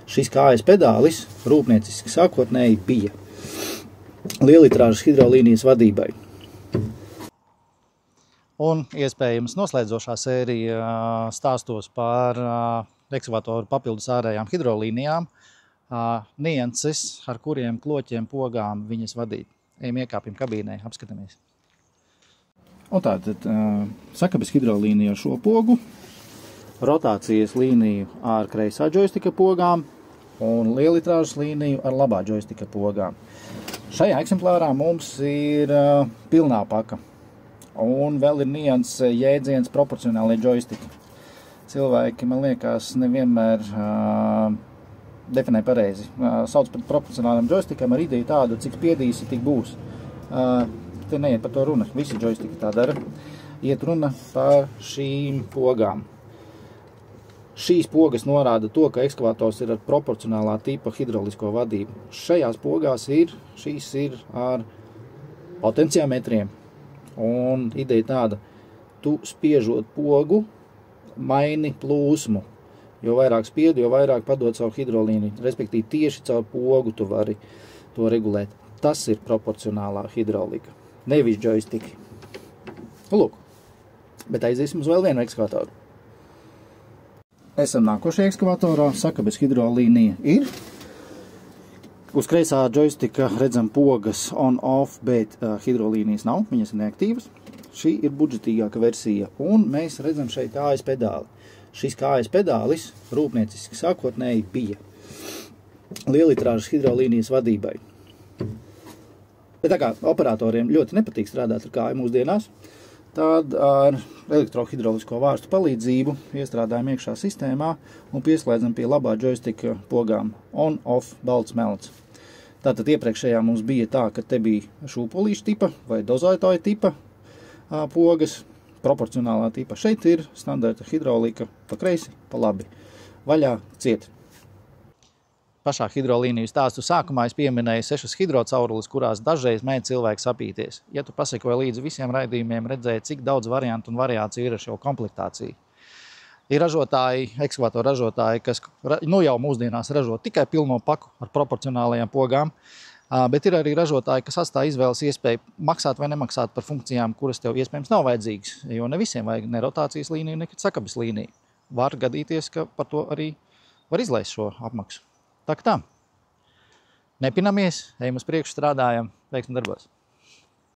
Šis kājas pedālis rūpnieciski sākotnēji bija lielitrāžas hidrolīnijas vadībai. Un iespējams noslēdzošā sērija stāstos par ekskavatoru papildus ārējām hidrolīnijām, nianses, ar kuriem kloķiem pogām viņas vadīt. Ejam iekāpjam kabīnē, apskatāmies. Un tātad sakabes hidrolīnija ar šo pogu, rotācijas līniju ar kreisā džoistika pogām un lielitrāžas līniju ar labā džoistika pogām. Šajā eksemplārā mums ir pilnā paka. Un vēl ir nianses jēdziens proporcionālie džoistiki. Cilvēki, man liekas, nevienmēr definē pareizi. Sauc par proporcionāliem džoistikam ar ideju tādu, cik spiedīsi, tik būs. Te neiet par to runa. Visi džoistiki tā dara. Iet runa par šīm pogām. Šīs pogas norāda to, ka ekskavators ir ar proporcionālā tipa hidrolisko vadību. Šajās pogās šīs ir ar potenciāmetriem. Un ideja tāda, tu spiežot pogu, maini plūsmu. Jo vairāk spiedi, jo vairāk padod savu hidrolīniju. Respektīvi, tieši caur pogu tu vari to regulēt. Tas ir proporcionālā hidrolika, nevis džoistiki. Lūk, bet aiziesim uz vēl vienu ekskavatoru. Esam nākošajā ekskavatorā, sakabes hidrolīnija ir. Uz kreisā džoistika redzam pogas on-off, bet hidrolīnijas nav, viņas ir neaktīvas. Šī ir budžetīgāka versija, un mēs redzam šeit kājas pedāli. Šis kājas pedālis rūpnieciski sākotnēji bija lielitrāžas hidrolīnijas vadībai. Bet tā kā operatoriem ļoti nepatīk strādāt ar kāju mūsdienās, tad ar elektrohidrolisko vārstu palīdzību iestrādājam iekšā sistēmā un pieslēdzam pie labā džoistika pogām on-off balts melns. Tātad iepriekšējā mums bija tā, ka te bija šūpolīša tipa vai dozētāja tipa pogas, proporcionālā tipa. Šeit ir standarta hidrolika pa kreisi, pa labi. Vaļā ciet. Pašā hidrolīniju stāstu sākumā es pieminēju 6 hidrocaurules, kurās dažreiz mēdz cilvēki sapīties. Ja tu pasekoji līdzi visiem raidījumiem, redzēji, cik daudz variantu un variāciju ir ar šo komplektāciju. Ir ražotāji, ekskavatoru ražotāji, kas jau mūsdienās ražo tikai pilno paku ar proporcionālajām pogām, bet ir arī ražotāji, kas atstāja izvēles iespēju maksāt vai nemaksāt par funkcijām, kuras tev iespējams nav vajadzīgas, jo ne visiem vajag ne rotācijas līniju, ne sakabes līniju. Var gadīties, ka par to arī var izlaist šo apmaksu. Tā kā tā. Nepinamies, ejam uz priekšu, strādājam, veiksmi darbos.